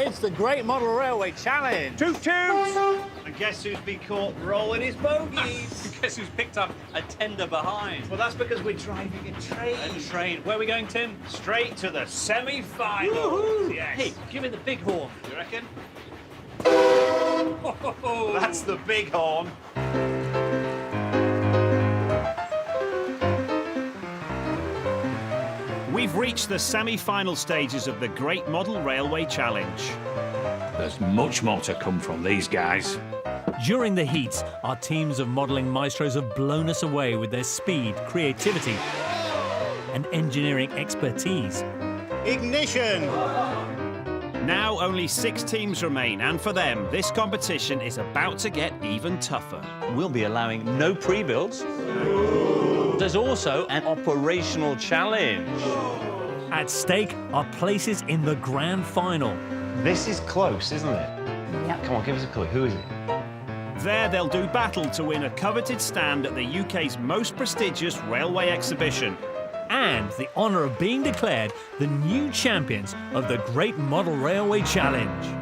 It's the Great Model Railway Challenge. Toot toot! And guess who's been caught rolling his bogies? Guess who's picked up a tender behind? Well, that's because we're driving a train. A train. Where are we going, Tim? Straight to the semi-finals. Yes. Hey, give me the big horn. You reckon? Oh, That's the big horn. We've reached the semi-final stages of the Great Model Railway Challenge. There's much more to come from these guys. During the heats, our teams of modelling maestros have blown us away with their speed, creativity and engineering expertise. Ignition! Now only 6 teams remain, and for them, this competition is about to get even tougher. We'll be allowing no pre-builds. There's also an operational challenge. At stake are places in the grand final. This is close, isn't it? Yep. Come on, give us a clue. Who is it? There they'll do battle to win a coveted stand at the UK's most prestigious railway exhibition. And the honour of being declared the new champions of the Great Model Railway Challenge.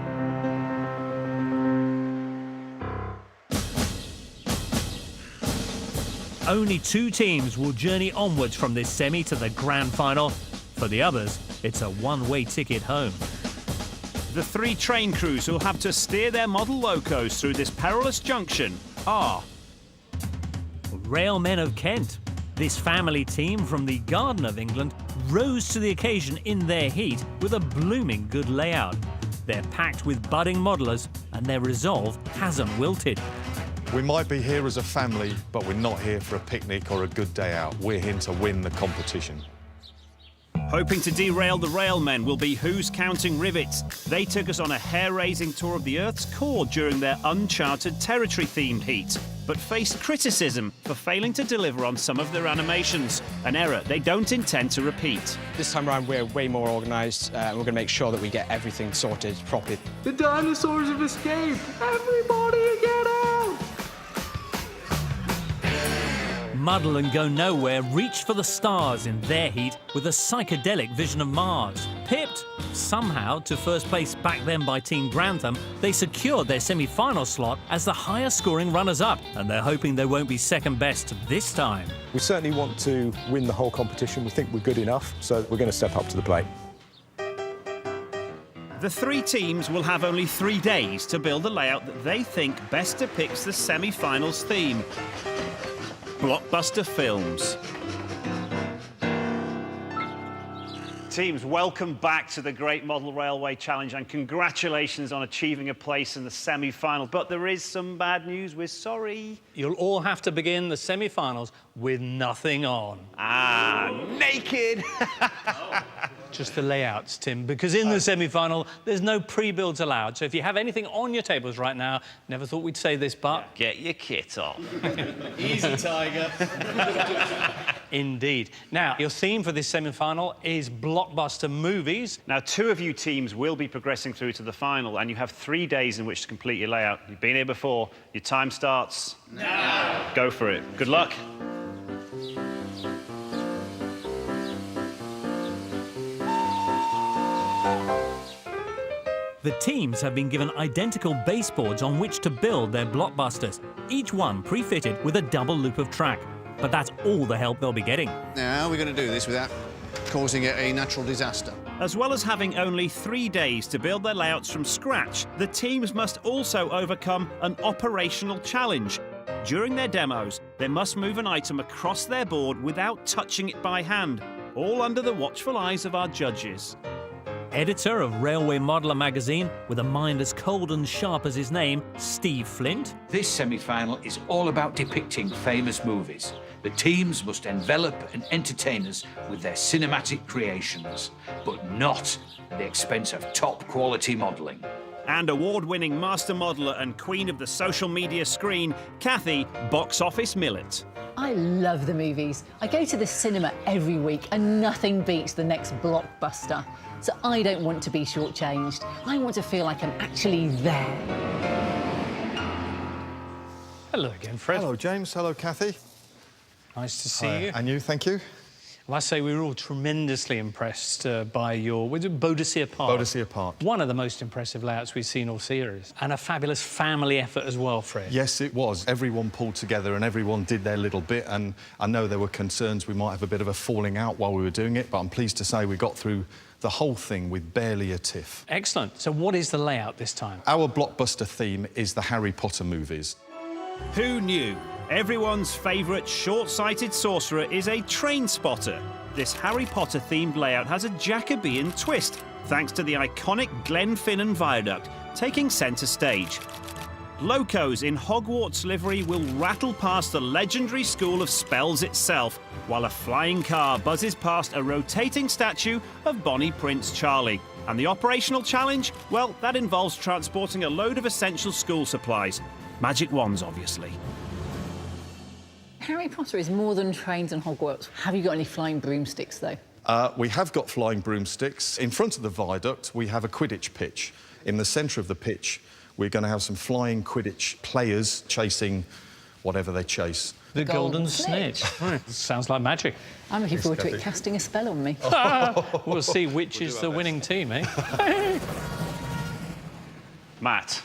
Only 2 teams will journey onwards from this semi to the grand final. For the others, it's a one-way ticket home. The 3 train crews who'll have to steer their model locos through this perilous junction are Railmen of Kent. This family team from the Garden of England rose to the occasion in their heat with a blooming good layout. They're packed with budding modellers and their resolve hasn't wilted. We might be here as a family, but we're not here for a picnic or a good day out. We're here to win the competition. hoping to derail the railmen will be Who's Counting Rivets. They took us on a hair-raising tour of the Earth's core during their Uncharted Territory-themed heat, but faced criticism for failing to deliver on some of their animations, an error they don't intend to repeat. This time around, we're way more organised. We're going to make sure that we get everything sorted properly. The dinosaurs have escaped! Everybody get out! Muddle and Go Nowhere reached for the stars in their heat with a psychedelic vision of Mars. Pipped, somehow, to first place back then by Team Grantham, they secured their semi-final slot as the highest-scoring runners-up, and they're hoping they won't be second best this time. We certainly want to win the whole competition. We think we're good enough, so we're going to step up to the plate. The three teams will have only 3 days to build a layout that they think best depicts the semi-finals theme. Blockbuster films. Teams, welcome back to the Great Model Railway Challenge and congratulations on achieving a place in the semi-final. But there is some bad news, we're sorry. You'll all have to begin the semi-finals with nothing on. Ah, naked! Just the layouts, Tim, because in the semi-final, there's no pre-builds allowed. So if you have anything on your tables right now, never thought we'd say this, but... Get your kit on. Easy, Tiger. Indeed. Now, your theme for this semi-final is blockbuster movies. Now, 2 of you teams will be progressing through to the final, and you have 3 days in which to complete your layout. You've been here before. Your time starts now. Go for it. Good luck. The teams have been given identical baseboards on which to build their blockbusters, each one pre-fitted with a double loop of track. But that's all the help they'll be getting. Now, how are we going to do this without causing a natural disaster? As well as having only 3 days to build their layouts from scratch, the teams must also overcome an operational challenge. During their demos, they must move an item across their board without touching it by hand, all under the watchful eyes of our judges. Editor of Railway Modeller magazine, with a mind as cold and sharp as his name, Steve Flint. This semi-final is all about depicting famous movies. The teams must envelop and entertain us with their cinematic creations, but not at the expense of top-quality modelling. And award-winning master modeller and queen of the social media screen, Kathy Box Office Millett. I love the movies. I go to the cinema every week and nothing beats the next blockbuster. So I don't want to be shortchanged. I want to feel like I'm actually there. Hello again, Fred. Hello, James. Hello, Kathy. Nice to see you. And you, thank you. Well, I say we were all tremendously impressed by your Boadicea Park. Boadicea Park. One of the most impressive layouts we've seen all series. And a fabulous family effort as well, Fred. Yes, it was. Everyone pulled together and everyone did their little bit, and I know there were concerns we might have a bit of a falling out while we were doing it, but I'm pleased to say we got through the whole thing with barely a tiff. Excellent. So what is the layout this time? Our blockbuster theme is the Harry Potter movies. Who knew? Everyone's favourite short-sighted sorcerer is a train spotter. This Harry Potter-themed layout has a Jacobean twist, thanks to the iconic Glenfinnan Viaduct taking centre stage. Locos in Hogwarts livery will rattle past the legendary School of Spells itself, while a flying car buzzes past a rotating statue of Bonnie Prince Charlie. And the operational challenge? Well, that involves transporting a load of essential school supplies. Magic wands, obviously. Harry Potter is more than trains and Hogwarts. Have you got any flying broomsticks, though? We have got flying broomsticks. In front of the viaduct, we have a Quidditch pitch. In the centre of the pitch, we're going to have some flying Quidditch players chasing whatever they chase. The golden snitch. Right. Sounds like magic. I'm looking forward to it casting a spell on me. We'll see which is the winning team, eh? Matt.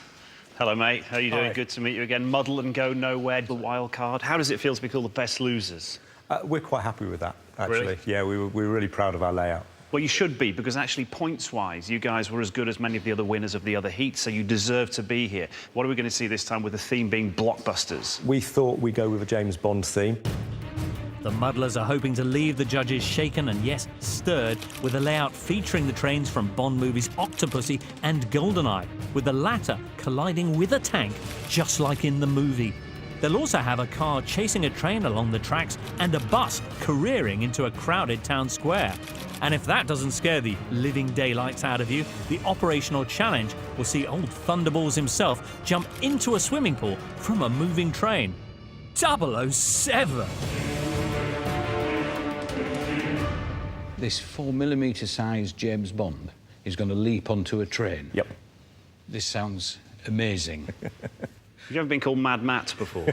Hello, mate. How are you doing? Hi. Good to meet you again. Muddle and go nowhere, the wild card. How does it feel to be called the best losers? We're quite happy with that, actually. Really? Yeah, we were really proud of our layout. Well, you should be, because actually, points-wise, you guys were as good as many of the other winners of the other heats, so you deserve to be here. What are we going to see this time with the theme being Blockbusters? We thought we'd go with a James Bond theme. The muddlers are hoping to leave the judges shaken and, yes, stirred with a layout featuring the trains from Bond movies Octopussy and GoldenEye, with the latter colliding with a tank, just like in the movie. They'll also have a car chasing a train along the tracks and a bus careering into a crowded town square. And if that doesn't scare the living daylights out of you, the operational challenge will see old Thunderballs himself jump into a swimming pool from a moving train. 007! This 4mm sized James Bond is going to leap onto a train. Yep. This sounds amazing. Have you ever been called Mad Matt before?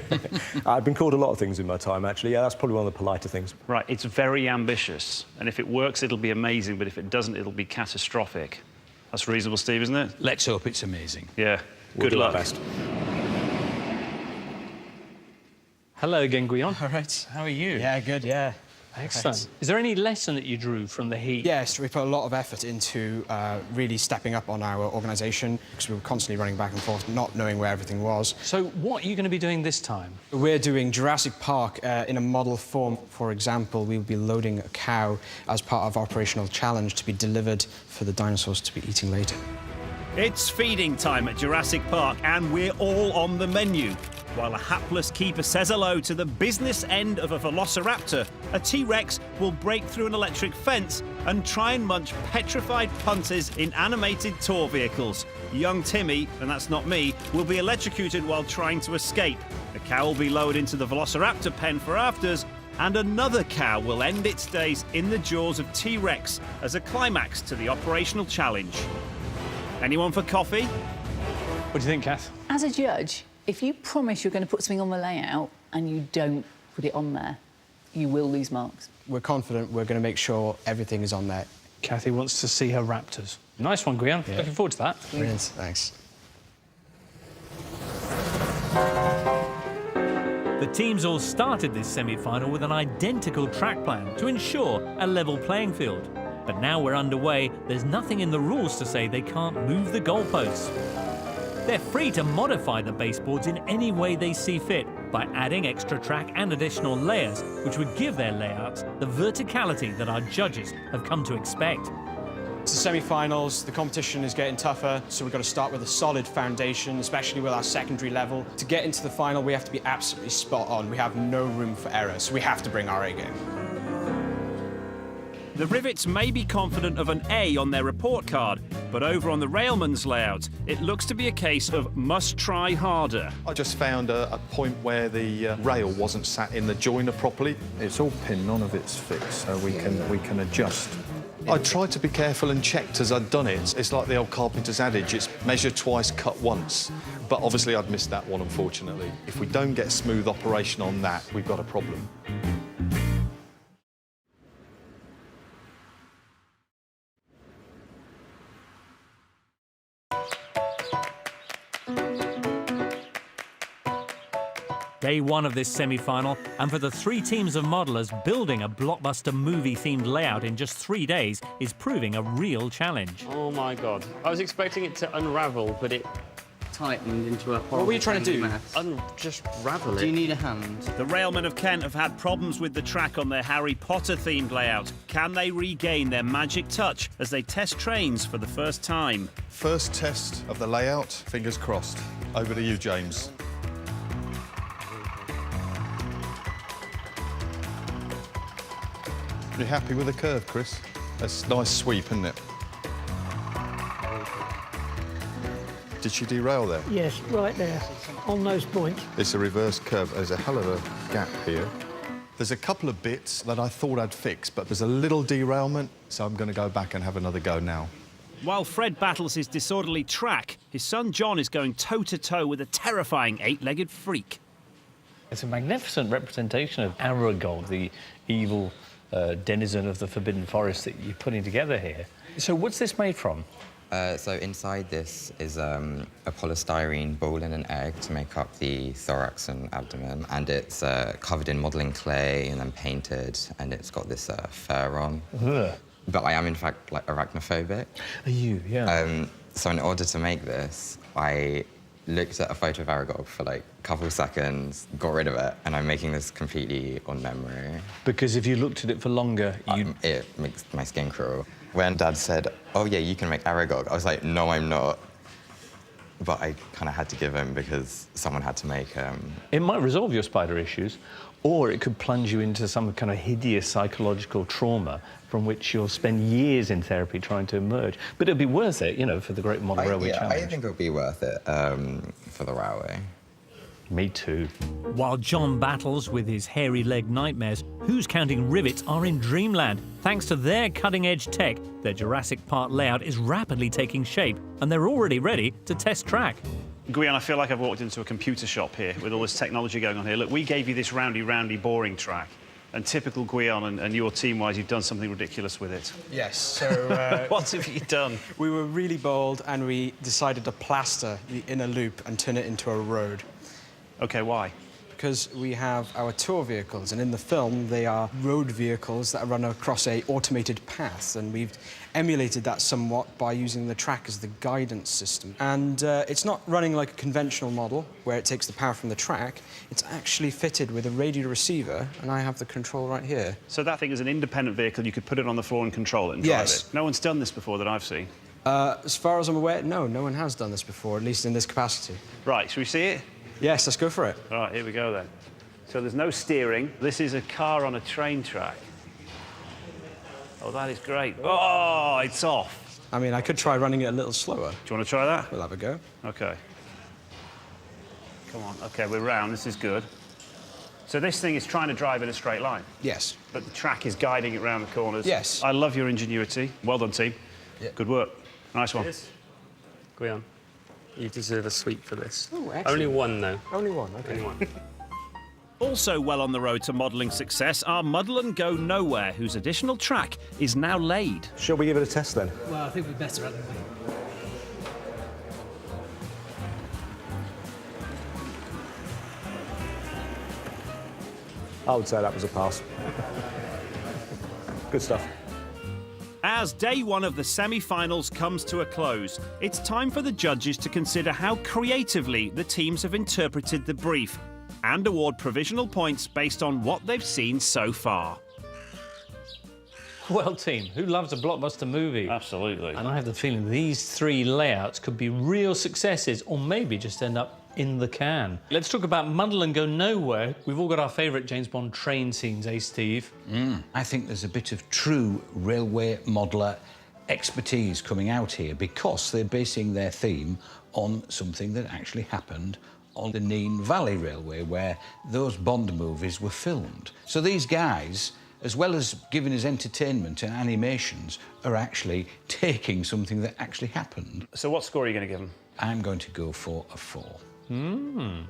I've been called a lot of things in my time, actually. Yeah, that's probably one of the politer things. Right, it's very ambitious, and if it works, it'll be amazing, but if it doesn't, it'll be catastrophic. That's reasonable, Steve, isn't it? Let's hope it's amazing. Yeah. We'll Good do our luck. best. Hello again, Guion. All right. How are you? Yeah, good, yeah. Excellent. Right. Is there any lesson that you drew from the heat? Yes, we put a lot of effort into really stepping up on our organisation, because we were constantly running back and forth, not knowing where everything was. So what are you going to be doing this time? We're doing Jurassic Park in a model form. For example, we'll be loading a cow as part of operational challenge to be delivered for the dinosaurs to be eating later. It's feeding time at Jurassic Park, and we're all on the menu. While a hapless keeper says hello to the business end of a velociraptor, a T-Rex will break through an electric fence and try and munch petrified punters in animated tour vehicles. Young Timmy, and that's not me, will be electrocuted while trying to escape. The cow will be lowered into the velociraptor pen for afters, and another cow will end its days in the jaws of T-Rex as a climax to the operational challenge. Anyone for coffee? What do you think, Kath? As a judge, if you promise you're going to put something on the layout and you don't put it on there, you will lose marks. We're confident we're going to make sure everything is on there. Kathy wants to see her raptors. Nice one, Guion. Yeah. Looking forward to that. Brilliant, thanks. The teams all started this semi-final with an identical track plan to ensure a level playing field. But now we're underway, there's nothing in the rules to say they can't move the goalposts. They're free to modify the baseboards in any way they see fit by adding extra track and additional layers, which would give their layouts the verticality that our judges have come to expect. It's the semi-finals, the competition is getting tougher, so we've got to start with a solid foundation, especially with our secondary level. To get into the final, we have to be absolutely spot on. We have no room for error, so we have to bring our A game. The Rivets may be confident of an A on their report card, but over on the Railman's layout, it looks to be a case of must try harder. I just found a point where the rail wasn't sat in the joiner properly. It's all pinned, none of it's fixed, so we can adjust. I tried to be careful and checked as I'd done it. It's like the old carpenter's adage, it's measure twice, cut once. But obviously I'd missed that one, unfortunately. If we don't get smooth operation on that, we've got a problem. day one of this semi-final, and for the three teams of modellers, building a blockbuster movie-themed layout in just 3 days is proving a real challenge. Oh my God. I was expecting it to unravel, but it tightened into a horrible... What were you trying to do? Just ravel it. Do you need a hand? The railmen of Kent have had problems with the track on their Harry Potter-themed layout. Can they regain their magic touch as they test trains for the first time? First test of the layout, fingers crossed. Over to you, James. You happy with the curve, Chris? That's a nice sweep, isn't it? Did she derail there? Yes, right there, on those points. It's a reverse curve. There's a hell of a gap here. There's a couple of bits that I thought I'd fix, but there's a little derailment, so I'm going to go back and have another go now. While Fred battles his disorderly track, his son John is going toe-to-toe with a terrifying eight-legged freak. It's a magnificent representation of Aragog, the evil denizen of the Forbidden Forest that you're putting together here. So what's this made from? So inside this is a polystyrene ball and an egg to make up the thorax and abdomen, and it's covered in modelling clay and then painted, and it's got this fur on. Ugh. But I am, in fact, like, arachnophobic. Are you? Yeah. So in order to make this, I looked at a photo of Aragog for, like, a couple of seconds, got rid of it, and I'm making this completely on memory. Because if you looked at it for longer, it makes my skin crawl. When Dad said, oh, yeah, you can make Aragog, I was like, no, I'm not. But I kind of had to give in because someone had to make him. It might resolve your spider issues, or it could plunge you into some kind of hideous psychological trauma from which you'll spend years in therapy trying to emerge. But it'll be worth it, you know, for the Great Model Railway Challenge. I think it'll be worth it for the railway. Me too. While John battles with his hairy-leg nightmares, Who's Counting Rivets are in dreamland. Thanks to their cutting-edge tech, their Jurassic Park layout is rapidly taking shape, and they're already ready to test track. Guion, I feel like I've walked into a computer shop here with all this technology going on here. Look, we gave you this roundy, boring track. And typical Guion and your team-wise, you've done something ridiculous with it. Yes, so... What have you done? We were really bold, and we decided to plaster the inner loop and turn it into a road. OK, why? Because we have our tour vehicles, and in the film, they are road vehicles that run across a automated path, and we've emulated that somewhat by using the track as the guidance system. And it's not running like a conventional model, where it takes the power from the track. It's actually fitted with a radio receiver, and I have the control right here. So that thing is an independent vehicle, you could put it on the floor and control it and drive it? No one's done this before that I've seen? As far as I'm aware, no one has done this before, at least in this capacity. Right, shall we see it? Yes, let's go for it. All right, here we go then. So there's no steering. This is a car on a train track. Oh, that is great. Oh, it's off. I mean, I could try running it a little slower. Do you want to try that? We'll have a go. OK. Come on. OK, we're round. This is good. So this thing is trying to drive in a straight line? Yes. But the track is guiding it round the corners? Yes. I love your ingenuity. Well done, team. Yep. Good work. Nice one. Guion, you deserve a sweep for this. Oh, excellent. Only one, though. Only one, OK. Only one. Also well on the road to modelling success are Muddle and Go Nowhere, whose additional track is now laid. Shall we give it a test then? Well, I think we're better at it. I would say that was a pass. Good stuff. As day one of the semi-finals comes to a close, it's time for the judges to consider how creatively the teams have interpreted the brief and award provisional points based on what they've seen so far. Well, team, who loves a blockbuster movie? Absolutely. And I have the feeling these three layouts could be real successes, or maybe just end up in the can. Let's talk about Muddle and Go Nowhere. We've all got our favourite James Bond train scenes, eh, Steve? I think there's a bit of true railway modeller expertise coming out here because they're basing their theme on something that actually happened on the Nene Valley Railway, where those Bond movies were filmed. So these guys, as well as giving us entertainment and animations, are actually taking something that actually happened. So what score are you going to give them? I'm going to go for a 4.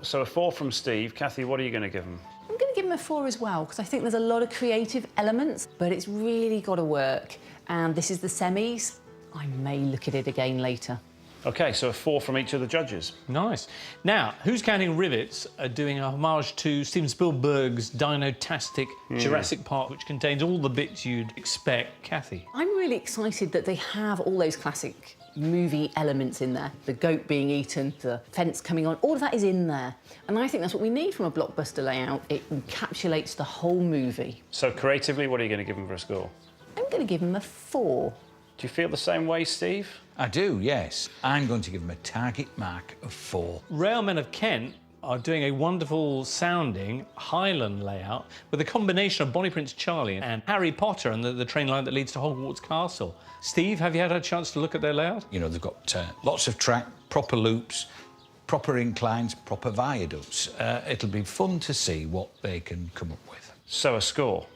So a 4 from Steve. Kathy, what are you going to give them? I'm going to give him a 4 as well, because I think there's a lot of creative elements, but it's really got to work. And this is the semis. I may look at it again later. OK, so a 4 from each of the judges. Nice. Now, Who's Counting Rivets are doing a homage to Steven Spielberg's Dino-tastic Jurassic Park, which contains all the bits you'd expect. Kathy? I'm really excited that they have all those classic movie elements in there. The goat being eaten, the fence coming on, all of that is in there. And I think that's what we need from a blockbuster layout. It encapsulates the whole movie. So creatively, what are you going to give them for a score? I'm going to give them a 4. Do you feel the same way, Steve? I do, yes. I'm going to give them a target mark of 4. Railmen of Kent are doing a wonderful sounding Highland layout with a combination of Bonnie Prince Charlie and Harry Potter and the train line that leads to Hogwarts Castle. Steve, have you had a chance to look at their layout? You know, they've got lots of track, proper loops, proper inclines, proper viaducts. It'll be fun to see what they can come up with. So a score?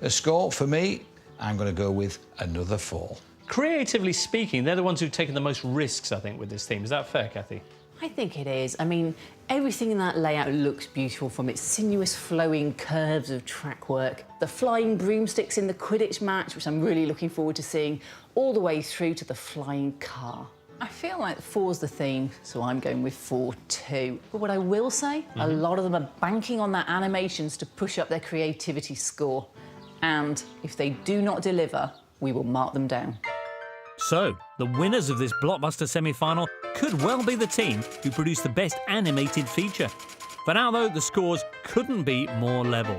A score, for me, I'm going to go with another 4. Creatively speaking, they're the ones who've taken the most risks, I think, with this theme. Is that fair, Kathy? I think it is. I mean, everything in that layout looks beautiful, from its sinuous flowing curves of track work, the flying broomsticks in the Quidditch match, which I'm really looking forward to seeing, all the way through to the flying car. I feel like 4's the theme, so I'm going with 4 too. But what I will say, a lot of them are banking on their animations to push up their creativity score. And if they do not deliver, we will mark them down. So, the winners of this blockbuster semi-final could well be the team who produced the best animated feature. For now, though, the scores couldn't be more level.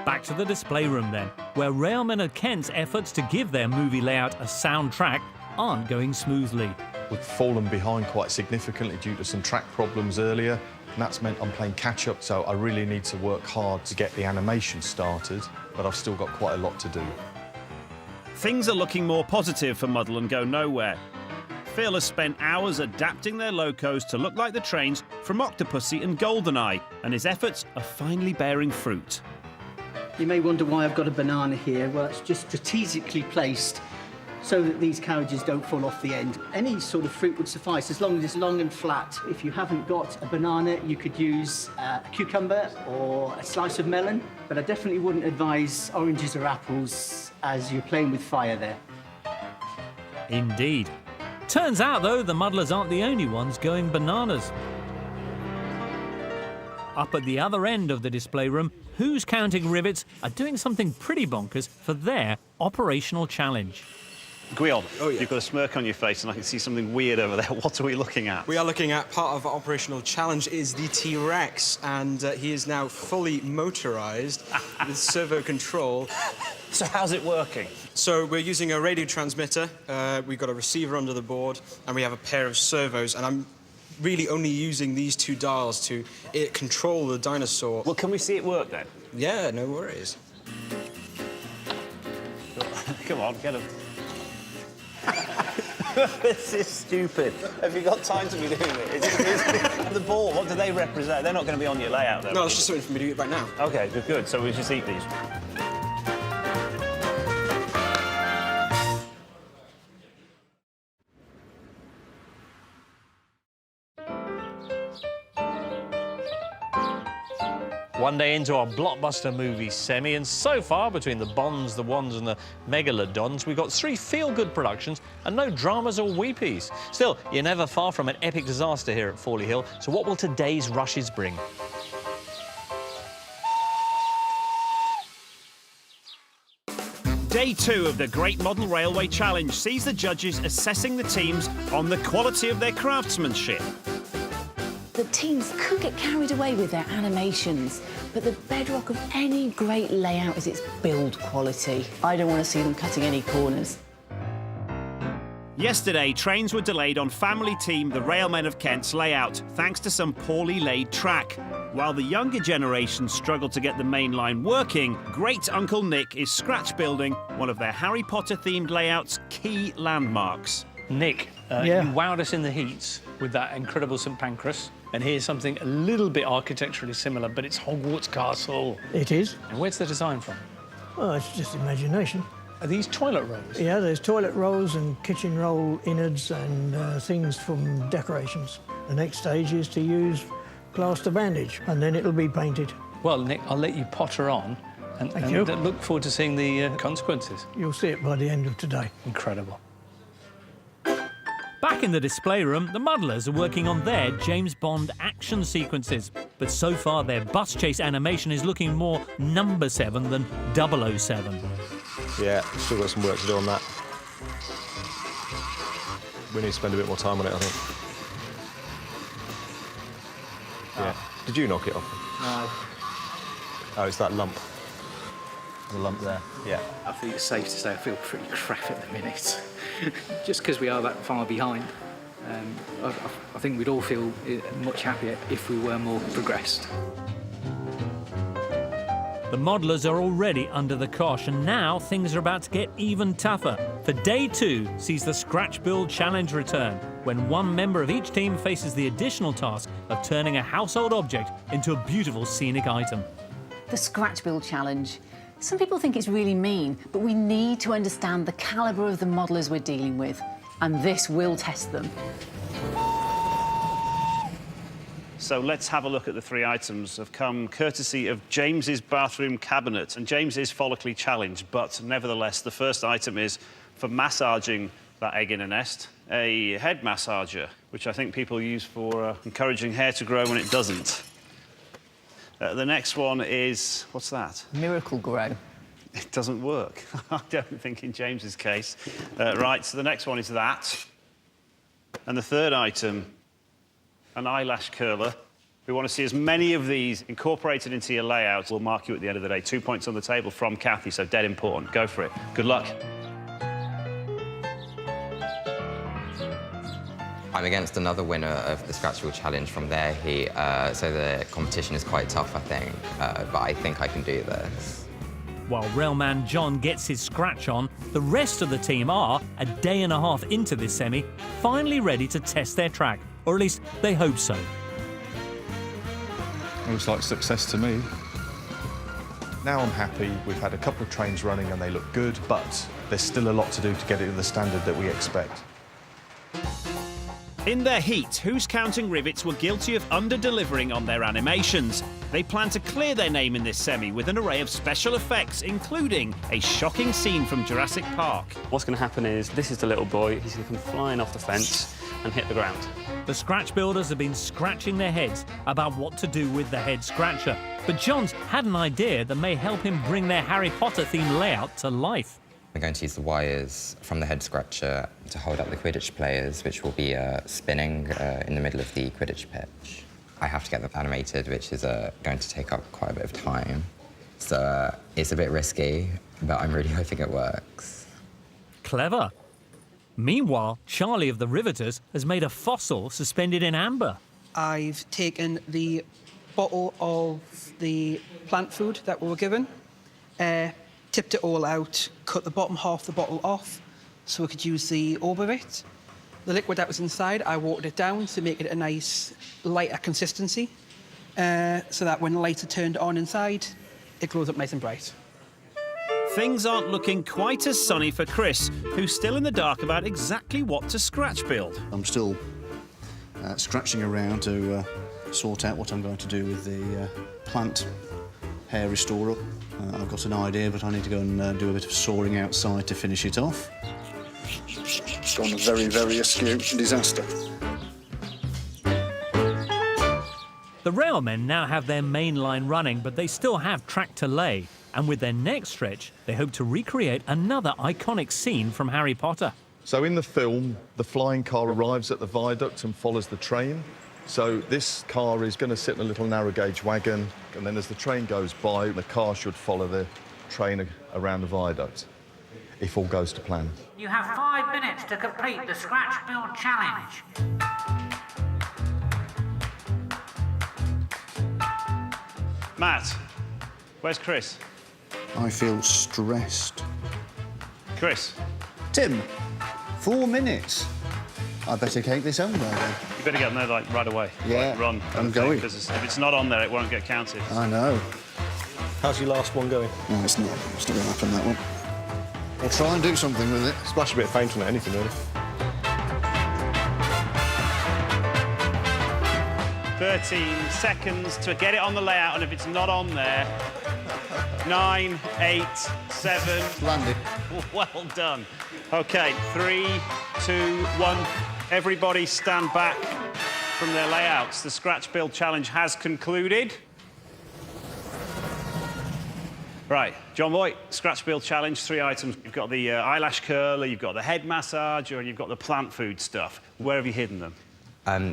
Back to the display room, then, where Railmen of Kent's efforts to give their movie layout a soundtrack aren't going smoothly. We've fallen behind quite significantly due to some track problems earlier, and that's meant I'm playing catch-up, so I really need to work hard to get the animation started, but I've still got quite a lot to do. Things are looking more positive for Muddle and Go Nowhere. Phil has spent hours adapting their locos to look like the trains from Octopussy and Goldeneye, and his efforts are finally bearing fruit. You may wonder why I've got a banana here. Well, it's just strategically placed so that these carriages don't fall off the end. Any sort of fruit would suffice, as long as it's long and flat. If you haven't got a banana, you could use a cucumber or a slice of melon, but I definitely wouldn't advise oranges or apples as you're playing with fire there. Indeed. Turns out, though, the muddlers aren't the only ones going bananas. Up at the other end of the display room, Who's Counting Rivets are doing something pretty bonkers for their operational challenge. Guillaume, you've got a smirk on your face and I can see something weird over there. What are we looking at? We are looking at part of our operational challenge is the T-Rex, and he is now fully motorised with servo control. So how's it working? So we're using a radio transmitter, we've got a receiver under the board, and we have a pair of servos, and I'm really only using these 2 dials to control the dinosaur. Well, can we see it work then? Yeah, no worries. Come on, get him. This is stupid. Have you got time to be doing it? The ball, what do they represent? They're not going to be on your layout, though. No, it's just something for me to do right now. OK, good. So we just eat these. One day into our blockbuster movie semi, and so far, between the Bonds, the Wands and the Megalodons, we've got 3 feel-good productions and no dramas or weepies. Still, you're never far from an epic disaster here at Fawley Hill, so what will today's rushes bring? Day 2 of the Great Model Railway Challenge sees the judges assessing the teams on the quality of their craftsmanship. The teams could get carried away with their animations, but the bedrock of any great layout is its build quality. I don't want to see them cutting any corners. Yesterday, trains were delayed on family team the Railmen of Kent's layout, thanks to some poorly laid track. While the younger generation struggled to get the main line working, Great Uncle Nick is scratch building one of their Harry Potter-themed layout's key landmarks. Nick, you wowed us in the heats with that incredible St Pancras. And here's something a little bit architecturally similar, but it's Hogwarts Castle. It is. And where's the design from? Well, it's just imagination. Are these toilet rolls? Yeah, there's toilet rolls and kitchen roll innards and things from decorations. The next stage is to use plaster bandage, and then it'll be painted. Well, Nick, I'll let you potter on and look forward to seeing the consequences. You'll see it by the end of today. Incredible. Back in the display room, the muddlers are working on their James Bond action sequences. But so far, their bus chase animation is looking more number 7 than 007. Yeah, still got some work to do on that. We need to spend a bit more time on it, I think. Yeah. Did you knock it off? No. Oh, it's that lump. The lump there. Yeah. I think it's safe to say I feel pretty crap at the minute, just because we are that far behind. I think we'd all feel much happier if we were more progressed. The modelers are already under the cosh, and now things are about to get even tougher. For day 2 sees the Scratch Build Challenge return, when one member of each team faces the additional task of turning a household object into a beautiful scenic item. The Scratch Build Challenge. Some people think it's really mean, but we need to understand the calibre of the modelers we're dealing with, and this will test them. So let's have a look at the 3 items that have come courtesy of James's bathroom cabinet. And James is follically challenged, but nevertheless, the first item is for massaging that egg in a nest, a head massager, which I think people use for encouraging hair to grow when it doesn't. The next one is, what's that? Miracle Grow. It doesn't work. I don't think in James's case. Right, so the next one is that. And the third item, an eyelash curler. We want to see as many of these incorporated into your layout. We'll mark you at the end of the day. 2 points on the table from Kathy, so dead important. Go for it. Good luck. I'm against another winner of the Scratch Build Challenge from their heat, so the competition is quite tough, I think. But I think I can do this. While railman John gets his scratch on, the rest of the team are, a day and a half into this semi, finally ready to test their track. Or at least they hope so. Looks like success to me. Now I'm happy. We've had a couple of trains running and they look good, but there's still a lot to do to get it to the standard that we expect. In their heat, Who's Counting Rivets were guilty of under-delivering on their animations. They plan to clear their name in this semi with an array of special effects, including a shocking scene from Jurassic Park. What's going to happen is, this is the little boy, he's going to come flying off the fence and hit the ground. The scratch builders have been scratching their heads about what to do with the head scratcher. But John's had an idea that may help him bring their Harry Potter-themed layout to life. I'm going to use the wires from the head scratcher to hold up the Quidditch players, which will be spinning in the middle of the Quidditch pitch. I have to get them animated, which is going to take up quite a bit of time. So it's a bit risky, but I'm really hoping it works. Clever. Meanwhile, Charlie of the Riveters has made a fossil suspended in amber. I've taken the bottle of the plant food that we were given, tipped it all out, cut the bottom half of the bottle off so we could use the orb of it. The liquid that was inside, I watered it down to make it a nice, lighter consistency, so that when the lights are turned on inside, it glows up nice and bright. Things aren't looking quite as sunny for Chris, who's still in the dark about exactly what to scratch build. I'm still scratching around to sort out what I'm going to do with the plant hair restorer. I've got an idea, but I need to go and do a bit of sawing outside to finish it off. It's gone a very, very askew disaster. The railmen now have their main line running, but they still have track to lay. And with their next stretch, they hope to recreate another iconic scene from Harry Potter. So in the film, the flying car arrives at the viaduct and follows the train. So this car is going to sit in a little narrow gauge wagon, and then as the train goes by, the car should follow the train around the viaduct, if all goes to plan. You have 5 minutes to complete the Scratch Build Challenge. Matt, where's Chris? I feel stressed. Chris? Tim, 4 minutes. I better take this home now, then. You better get on there, like, right away. Yeah, like, run. I'm going. Because if it's not on there, it won't get counted. I know. How's your last one going? No, it's not. It's not going to happen, that one. I'll try and do something with it. Splash a bit of paint on it, anything, really. 13 seconds to get it on the layout, and if it's not on there, 9, 8, 7... Landed. Well done. OK, 3, 2, 1... Everybody stand back from their layouts. The Scratch Build Challenge has concluded. Right, John Voight, Scratch Build Challenge, 3 items. You've got the eyelash curler, you've got the head massager, and you've got the plant food stuff. Where have you hidden them?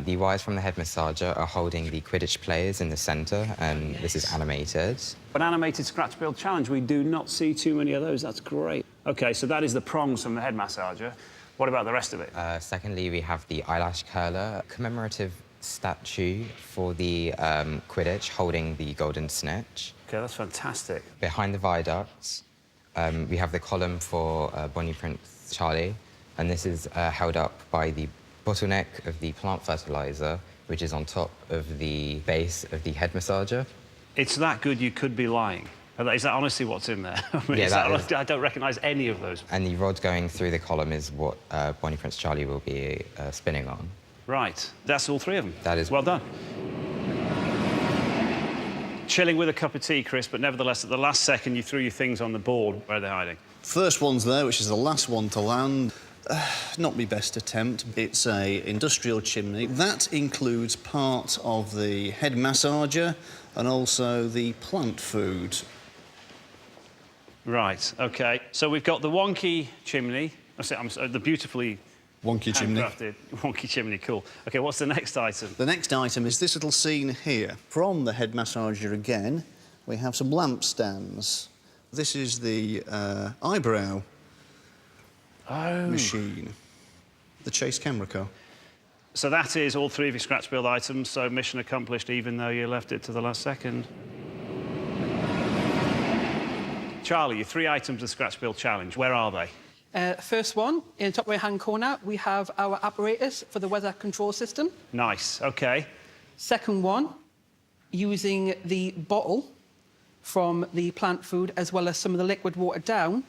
The wires from the head massager are holding the Quidditch players in the centre, and this is animated. An animated Scratch Build Challenge, we do not see too many of those. That's great. OK, so that is the prongs from the head massager. What about the rest of it? Secondly, we have the eyelash curler, commemorative statue for the Quidditch holding the golden snitch. OK, that's fantastic. Behind the viaducts, we have the column for Bonnie Prince Charlie, and this is held up by the bottleneck of the plant fertilizer, which is on top of the base of the head massager. It's that good you could be lying. Is that honestly what's in there? I mean, Yeah, I don't recognise any of those. And the rod going through the column is what Bonnie Prince Charlie will be spinning on. Right, that's all 3 of them. That is... Well done. Chilling with a cup of tea, Chris, but nevertheless, at the last second, you threw your things on the board. Where are they hiding? First one's there, which is the last one to land. Not my best attempt. It's a industrial chimney. That includes part of the head massager and also the plant food. Right, OK. So we've got the wonky chimney. The beautifully... Wonky chimney. Handcrafted wonky chimney, cool. OK, what's the next item? The next item is this little scene here. From the head massager again, we have some lamp stands. This is the eyebrow machine. The chase camera car. So that is all 3 of your Scratch Build items, so mission accomplished, even though you left it to the last second. Charlie, your 3 items of Scratch Build Challenge, where are they? First one, in the top right-hand corner, we have our apparatus for the weather control system. Nice, OK. Second one, using the bottle from the plant food as well as some of the liquid watered down,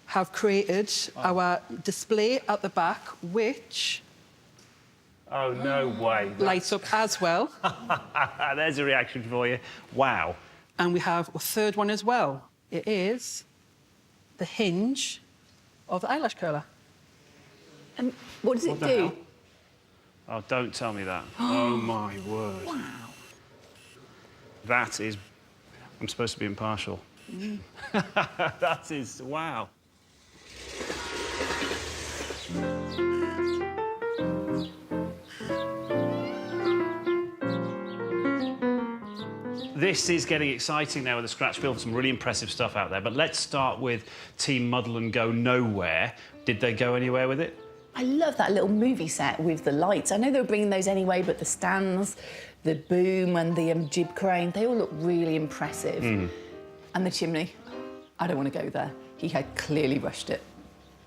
have created our display at the back, which... Oh, no way. Lights up as well. There's a reaction for you. Wow. And we have a third one as well. It is the hinge of the eyelash curler. And what does it do? Oh, don't tell me that. Oh, my word. Wow. That is... I'm supposed to be impartial. That is... wow. This is getting exciting now with the Scratch Build. Some really impressive stuff out there. But let's start with Team Muddle and Go Nowhere. Did they go anywhere with it? I love that little movie set with the lights. I know they were bringing those anyway, but the stands, the boom and the jib crane, they all look really impressive. And the chimney, I don't want to go there. He had clearly rushed it.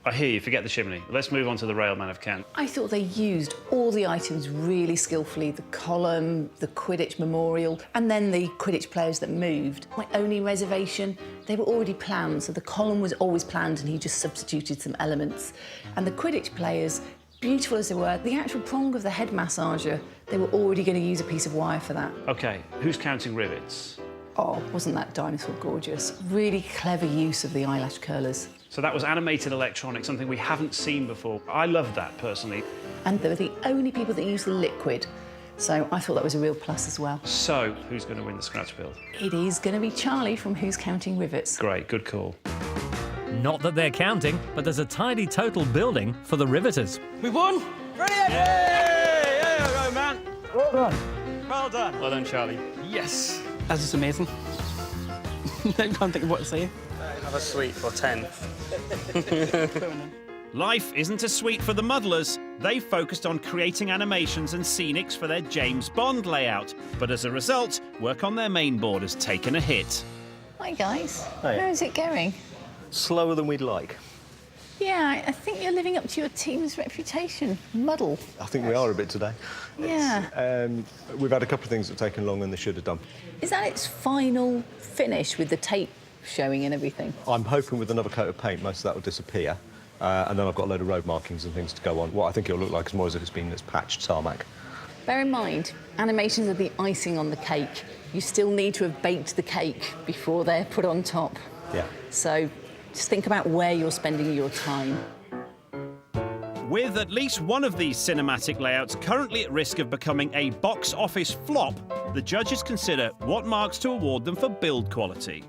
I hear you, forget the chimney. Let's move on to the Railman of Kent. I thought they used all the items really skillfully. The column, the Quidditch memorial, and then the Quidditch players that moved. My only reservation, they were already planned, so the column was always planned and he just substituted some elements. And the Quidditch players, beautiful as they were, the actual prong of the head massager, they were already going to use a piece of wire for that. OK, who's counting rivets? Oh, wasn't that dinosaur gorgeous? Really clever use of the eyelash curlers. So that was animated electronics, something we haven't seen before. I loved that, personally. And they were the only people that used the liquid, so I thought that was a real plus as well. So, who's going to win the Scratch Build? It is going to be Charlie from Who's Counting Rivets. Great, good call. Not that they're counting, but there's a tidy total building for the riveters. We won! Brilliant! Yay! There you go, man. Well done. Well done. Well done, Charlie. Yes. That is amazing. I can't think of what to say. Have a sweet for 10. Life isn't a sweet for the muddlers. They focused on creating animations and scenics for their James Bond layout. But as a result, work on their main board has taken a hit. Hi, guys. Hey. How's it going? Slower than we'd like. Yeah, I think you're living up to your team's reputation. Muddle. I think we are a bit today. Yeah. We've had a couple of things that have taken longer than they should have done. Is that its final finish with the tape showing and everything? I'm hoping with another coat of paint, most of that will disappear. And then I've got a load of road markings and things to go on. What I think it'll look like is more as if it's been this patched tarmac. Bear in mind, animations are the icing on the cake. You still need to have baked the cake before they're put on top. Yeah. So just think about where you're spending your time. With at least one of these cinematic layouts currently at risk of becoming a box office flop, the judges consider what marks to award them for build quality.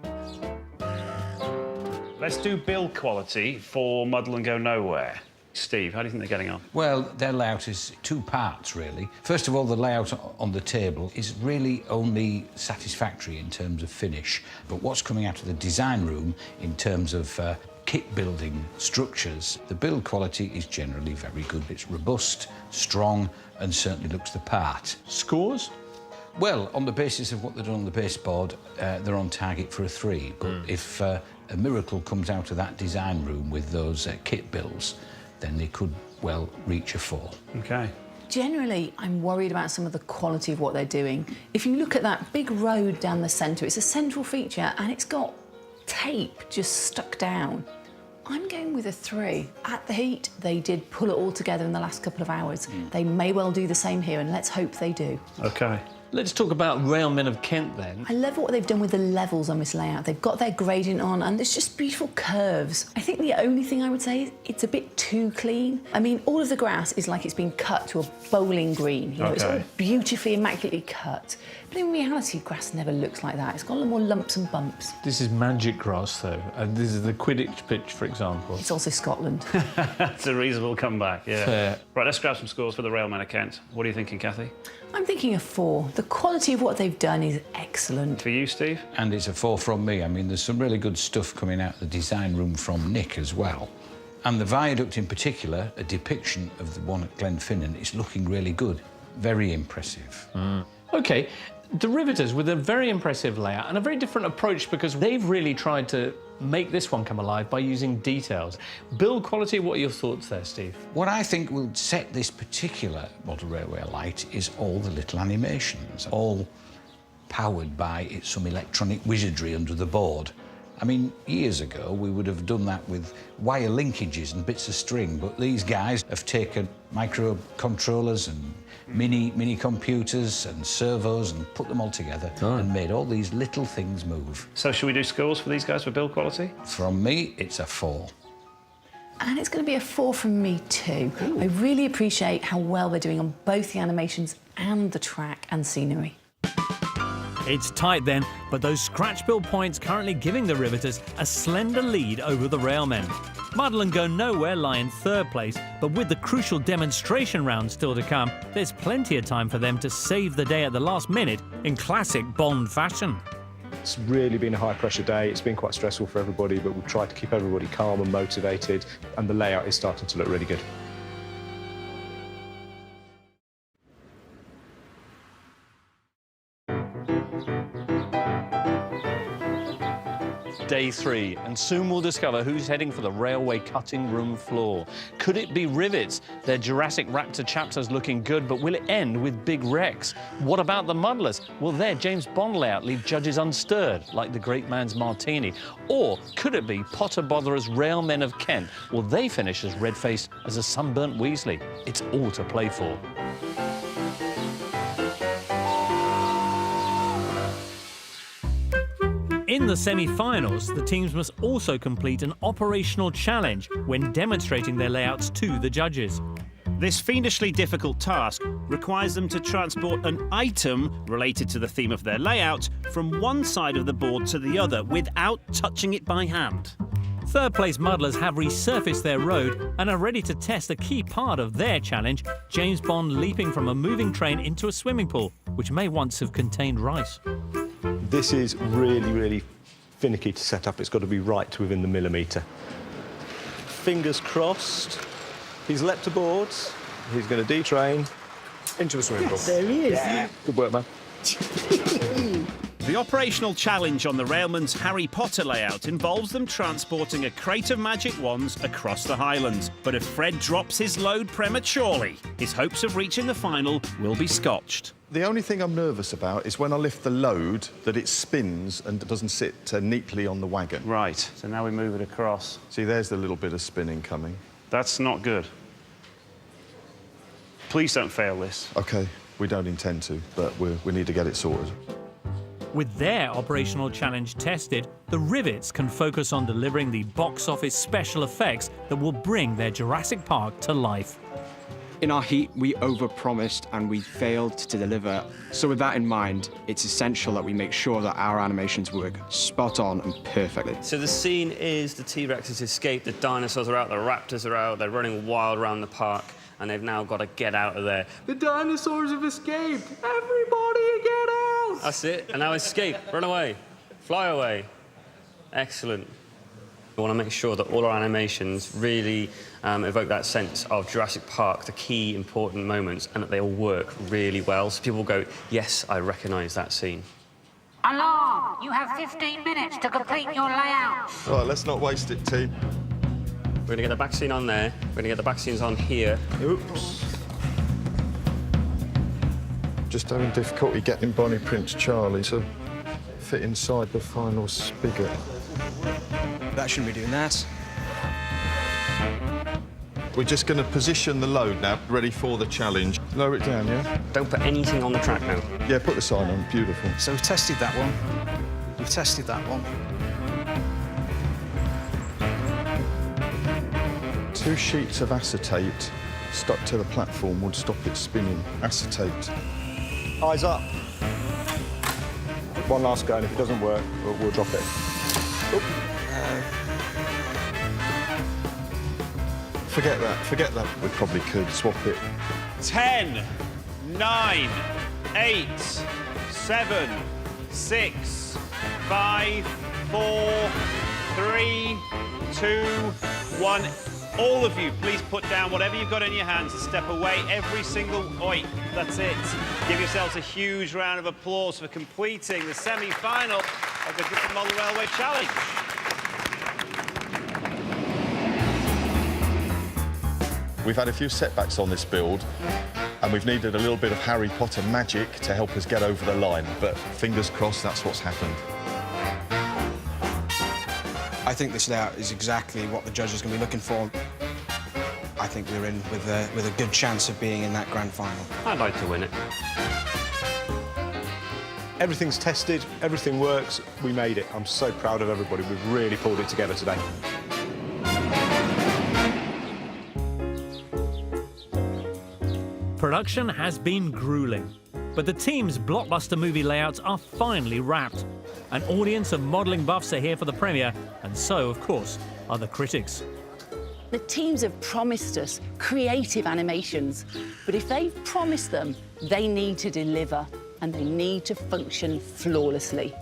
Let's do build quality for Muddle and Go Nowhere. Steve, how do you think they're getting on? Well, their layout is two parts, really. First of all, the layout on the table is really only satisfactory in terms of finish. But what's coming out of the design room in terms of kit building structures, the build quality is generally very good. It's robust, strong, and certainly looks the part. Scores? Well, on the basis of what they've done on the baseboard, they're on target for a 3. But if a miracle comes out of that design room with those kit builds, then they could well reach a 4. OK. Generally, I'm worried about some of the quality of what they're doing. If you look at that big road down the centre, it's a central feature and it's got tape just stuck down. I'm going with a 3. At the heat, they did pull it all together in the last couple of hours. They may well do the same here, and let's hope they do. OK. Let's talk about Railmen of Kent, then. I love what they've done with the levels on this layout. They've got their gradient on, and there's just beautiful curves. I think the only thing I would say is it's a bit too clean. I mean, all of the grass is like it's been cut to a bowling green. You know, It's all beautifully, immaculately cut. But in reality, grass never looks like that. It's got a lot more lumps and bumps. This is magic grass, though. This is the Quidditch pitch, for example. It's also Scotland. That's a reasonable comeback, yeah. Fair. Right, let's grab some scores for the Railmen of Kent. What are you thinking, Kathy? I'm thinking a 4. The quality of what they've done is excellent. For you, Steve? And it's a 4 from me. I mean, there's some really good stuff coming out of the design room from Nick as well. And the viaduct in particular, a depiction of the one at Glenfinnan, is looking really good. Very impressive. OK, the Riveters with a very impressive layout and a very different approach because they've really tried to make this one come alive by using details. Build quality, what are your thoughts there, Steve? What I think will set this particular model railway alight is all the little animations, all powered by some electronic wizardry under the board. I mean, years ago, we would have done that with wire linkages and bits of string, but these guys have taken microcontrollers and mini computers and servos and put them all together and made all these little things move. So should we do scores for these guys for build quality? From me, it's a 4. And it's going to be a 4 from me too. Ooh. I really appreciate how well they're doing on both the animations and the track and scenery. It's tight then, but those scratch build points currently giving the Riveters a slender lead over the Railmen. Muddle and Go Nowhere lie in 3rd place, but with the crucial demonstration round still to come, there's plenty of time for them to save the day at the last minute in classic Bond fashion. It's really been a high-pressure day. It's been quite stressful for everybody, but we've tried to keep everybody calm and motivated, and the layout is starting to look really good. Day 3, and soon we'll discover who's heading for the railway cutting room floor. Could it be Rivets? Their Jurassic Raptor chapter's looking good, but will it end with big wrecks? What about the Muddlers? Will their James Bond layout leave judges unstirred, like the great man's Martini? Or could it be Potter Botherer's Railmen of Kent? Will they finish as red-faced as a sunburnt Weasley? It's all to play for. In the semi-finals, the teams must also complete an operational challenge when demonstrating their layouts to the judges. This fiendishly difficult task requires them to transport an item related to the theme of their layout from one side of the board to the other without touching it by hand. 3rd place muddlers have resurfaced their road and are ready to test a key part of their challenge, James Bond leaping from a moving train into a swimming pool, which may once have contained rice. This is really, really finicky to set up. It's got to be right to within the millimetre. Fingers crossed. He's leapt aboard. He's going to detrain into a swimming pool. There he is. Yeah. Good work, man. The operational challenge on the Railmen's Harry Potter layout involves them transporting a crate of magic wands across the Highlands. But if Fred drops his load prematurely, his hopes of reaching the final will be scotched. The only thing I'm nervous about is when I lift the load, that it spins and doesn't sit neatly on the wagon. Right, so now we move it across. See, there's the little bit of spinning coming. That's not good. Please don't fail this. OK, we don't intend to, but we need to get it sorted. With their operational challenge tested, the rivets can focus on delivering the box office special effects that will bring their Jurassic Park to life. In our heat, we overpromised and we failed to deliver. So with that in mind, it's essential that we make sure that our animations work spot on and perfectly. So the scene is the T-Rex has escaped, the dinosaurs are out, the raptors are out, they're running wild around the park, and they've now got to get out of there. The dinosaurs have escaped! Everybody get out! That's it, and now escape, run away, fly away. Excellent. We want to make sure that all our animations really evoke that sense of Jurassic Park, the key important moments, and that they all work really well. So people will go, yes, I recognise that scene. Alarm! You have 15 minutes to complete your layout. Right, let's not waste it, team. We're going to get the back scene on there. We're going to get the back scenes on here. Oops. Just having difficulty getting Bonnie Prince Charlie to fit inside the final spigot. That shouldn't be doing that. We're just going to position the load now, ready for the challenge. Lower it down, yeah? Don't put anything on the track now. Yeah, put the sign on. Beautiful. So we've tested that one. We've tested that one. 2 sheets of acetate stuck to the platform would stop it spinning. Acetate. Eyes up. One last go, and if it doesn't work, we'll drop it. Forget that. We probably could swap it. 10, 9, 8, 7, 6, 5, 4, 3, 2, 1. All of you, please put down whatever you've got in your hands and step away. Every single... Oi, that's it. Give yourselves a huge round of applause for completing the semi-final of the Griffin Model Railway Challenge. We've had a few setbacks on this build, and we've needed a little bit of Harry Potter magic to help us get over the line, but fingers crossed that's what's happened. I think this layout is exactly what the judge is going to be looking for. I think we're in with a good chance of being in that grand final. I'd like to win it. Everything's tested, everything works, we made it. I'm so proud of everybody. We've really pulled it together today. Production has been grueling, but the team's blockbuster movie layouts are finally wrapped. An audience of modelling buffs are here for the premiere, and so, of course, are the critics. The teams have promised us creative animations, but if they've promised them, they need to deliver, and they need to function flawlessly.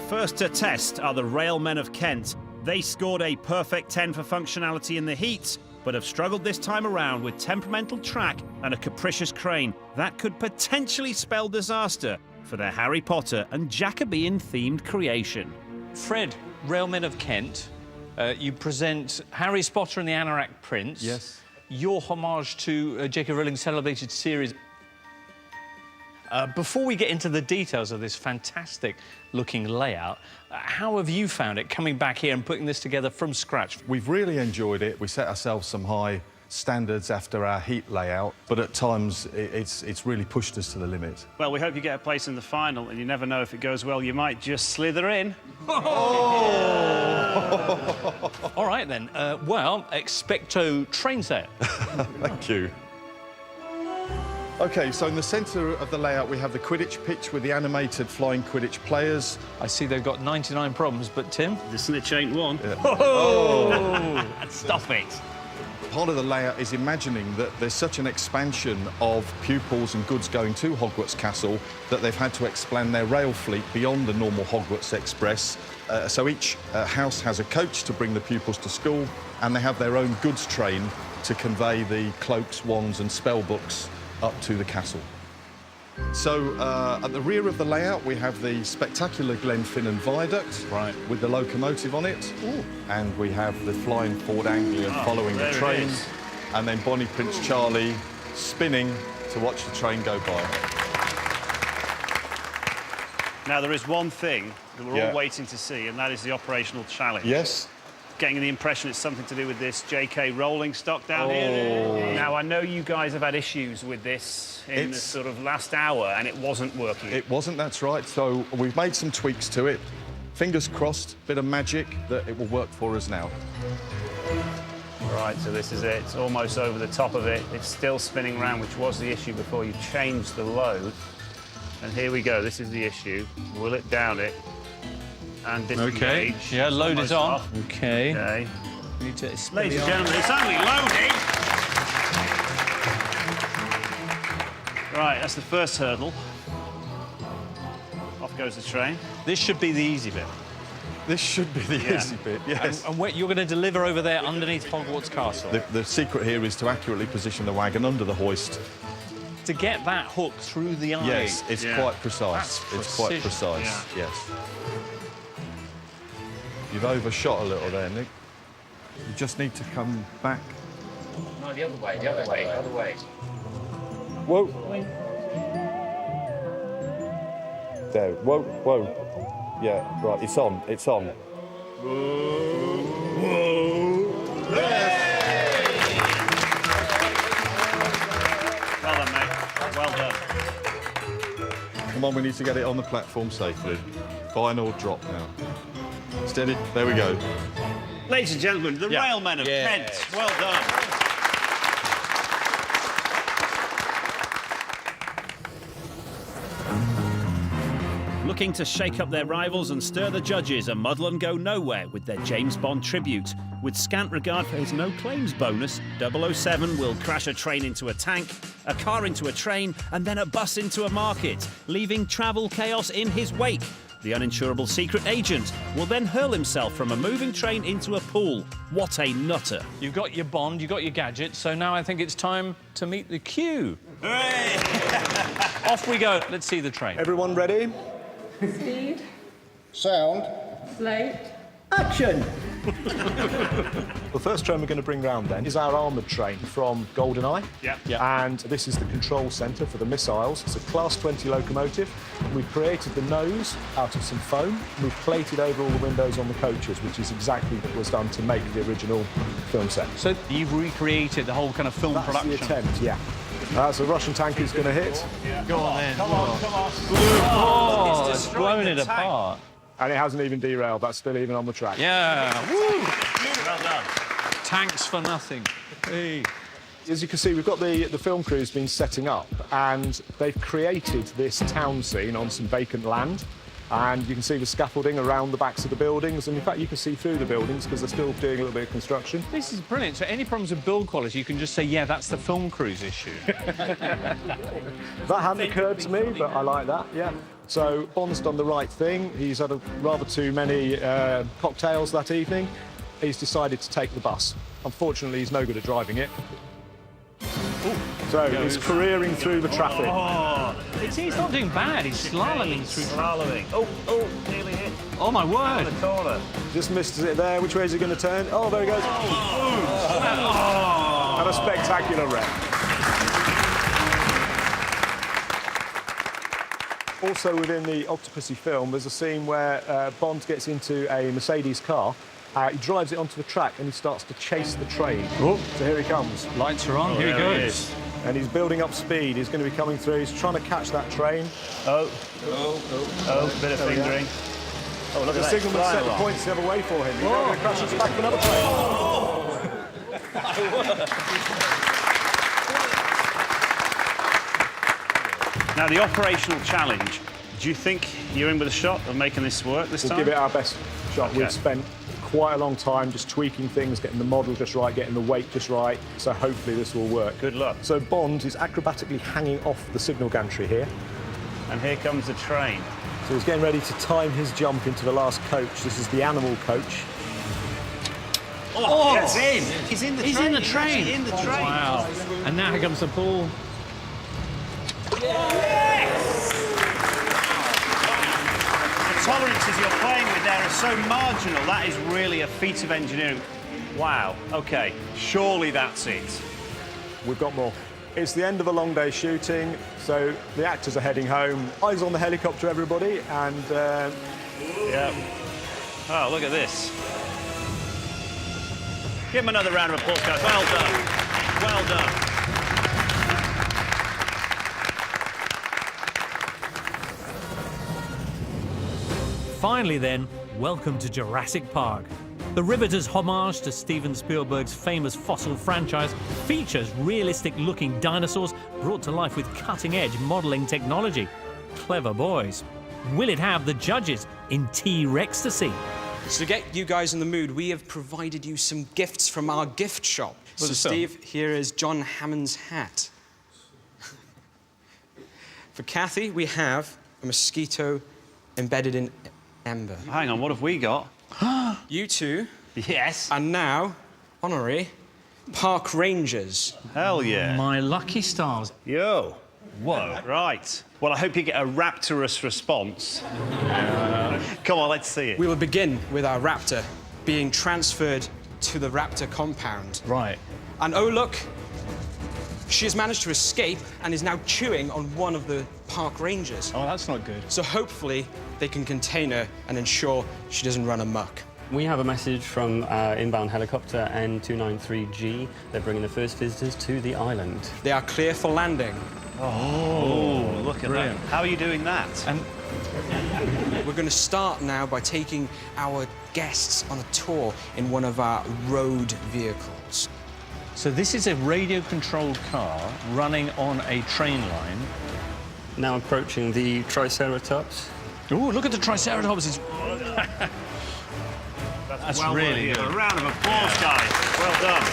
First to test are the Railmen of Kent. They scored a perfect 10 for functionality in the heat, but have struggled this time around with temperamental track and a capricious crane. That could potentially spell disaster for their Harry Potter and Jacobean-themed creation. Fred, Railmen of Kent, you present Harry Potter and the Anorak Prince. Yes. Your homage to J.K. Rowling's celebrated series. Before we get into the details of this fantastic-looking layout, how have you found it coming back here and putting this together from scratch? We've really enjoyed it. We set ourselves some high standards after our heat layout, but at times it's really pushed us to the limit. Well, we hope you get a place in the final, and you never know, if it goes well, you might just slither in. Oh! All right, then. Well, expecto train set. Thank you. OK, so in the centre of the layout, we have the Quidditch pitch with the animated flying Quidditch players. I see they've got 99 problems, but Tim? The snitch ain't one. Yeah. Oh! Stop it. Part of the layout is imagining that there's such an expansion of pupils and goods going to Hogwarts Castle that they've had to expand their rail fleet beyond the normal Hogwarts Express. So each house has a coach to bring the pupils to school, and they have their own goods train to convey the cloaks, wands and spell books up to the castle. So at the rear of the layout, we have the spectacular Glenfinnan Viaduct, right, with the locomotive on it. Ooh. And we have the flying Ford Anglia following the train. And then Bonnie Prince Charlie spinning to watch the train go by. Now, there is one thing that we're all waiting to see, and that is the operational challenge. Yes. getting the impression it's something to do with this JK rolling stock down here. Now, I know you guys have had issues with this in the sort of last hour, and it wasn't working. It wasn't, that's right. So we've made some tweaks to it. Fingers crossed, bit of magic, that it will work for us now. Right, so this is it. It's almost over the top of it. It's still spinning around, which was the issue before you changed the load. And here we go. This is the issue. Will it down it? And disengage. Okay. Yeah, load is on. Off. Okay. Okay. We need to spin Ladies it and on. gentlemen, it's only loading. Right, that's the first hurdle. Off goes the train. This should be the easy bit. This should be the easy bit, yes. And what you're going to deliver over there underneath Hogwarts Castle. The secret here is to accurately position the wagon under the hoist. To get that hook through the eye. Yes, it's quite precise. It's quite precise, yes. You've overshot a little there, Nick. You just need to come back. No, the other way, the other way, the other way. Whoa. There, whoa, whoa. Yeah, right, it's on, it's on. Whoa. Well done, mate. Well done. Come on, we need to get it on the platform safely. Final drop now. Steady, there we go. Ladies and gentlemen, the railmen of Kent. Well done. Looking to shake up their rivals and stir the judges, a muddle and go nowhere with their James Bond tribute. With scant regard for his no-claims bonus, 007 will crash a train into a tank, a car into a train, and then a bus into a market, leaving travel chaos in his wake. The uninsurable secret agent will then hurl himself from a moving train into a pool. What a nutter. You've got your Bond, you've got your gadgets, so now I think it's time to meet the queue. Hooray! Off we go. Let's see the train. Everyone ready? Speed. Sound. Slate. Action! The first train we're going to bring round then is our armoured train from GoldenEye. Yeah. And this is the control centre for the missiles. It's a Class 20 locomotive. We've created the nose out of some foam. We've plated over all the windows on the coaches, which is exactly what was done to make the original film set. So you've recreated the whole kind of film production? That's the attempt, yeah. So the Russian tank is going to hit. Go on then. Come on, come on. Oh, it's blown it apart. And it hasn't even derailed. That's still even on the track. Yeah. Woo! Well done. Tanks for nothing. Hey. As you can see, we've got the film crew's been setting up, and they've created this town scene on some vacant land. And you can see the scaffolding around the backs of the buildings, and in fact you can see through the buildings because they're still doing a little bit of construction. This is brilliant. So any problems with build quality, you can just say, yeah, that's the film crew's issue. That hadn't occurred to me, but I like that, yeah. So Bond's done the right thing. He's had rather too many cocktails that evening. He's decided to take the bus. Unfortunately, he's no good at driving it. So he's careering through the traffic. Oh, he's not doing bad. He's slaloming through traffic. Oh, nearly hit. Oh, my word. The corner. Just missed it there. Which way is he going to turn? Oh, there he goes. Oh. And a spectacular wreck. Also within the Octopussy film, there's a scene where Bond gets into a Mercedes car. He drives it onto the track and he starts to chase the train. Oh, so here he comes. Lights are on. Here he goes. And he's building up speed. He's going to be coming through. He's trying to catch that train. Oh, bit of fingering. Oh, look the at that. signalman set the points the other way for him. He's now going to crash us back another train. Now, the operational challenge. Do you think you're in with a shot of making this work this time? We'll give it our best shot. Okay. We've spent quite a long time just tweaking things, getting the model just right, getting the weight just right. So hopefully this will work. Good luck. So Bond is acrobatically hanging off the signal gantry here. And here comes the train. So he's getting ready to time his jump into the last coach. This is the animal coach. Oh, gets in. He's in the train. He's in the train. In the train. Wow. And now here comes the pool. The tolerances you're playing with there are so marginal. That is really a feat of engineering. Wow. OK. Surely that's it. We've got more. It's the end of a long day shooting, so the actors are heading home. Eyes on the helicopter, everybody, and... Yeah. Oh, look at this. Give him another round of applause, guys. Well done. Well done. Finally then, welcome to Jurassic Park. The Riveter's homage to Steven Spielberg's famous fossil franchise features realistic-looking dinosaurs brought to life with cutting-edge modelling technology. Clever boys. Will it have the judges in T-Rextasy? So to get you guys in the mood, we have provided you some gifts from our gift shop. So, Steve, here is John Hammond's hat. For Kathy, we have a mosquito embedded in ember. Hang on, what have we got? You two. Yes. And now, honorary, park rangers. Hell yeah. My lucky stars. Yo. Whoa. Right. Well, I hope you get a rapturous response. Come on, let's see it. We will begin with our raptor being transferred to the raptor compound. Right. And oh, look, she has managed to escape and is now chewing on one of the park rangers. Oh, that's not good. So hopefully they can contain her and ensure she doesn't run amok. We have a message from inbound helicopter N293G. They're bringing the first visitors to the island. They are clear for landing. Oh, look at that. How are you doing that? We're going to start now by taking our guests on a tour in one of our road vehicles. So this is a radio-controlled car running on a train line. Now approaching the Triceratops. Oh, look at the Triceratops. That's well really good. A round of applause, guys. Well done.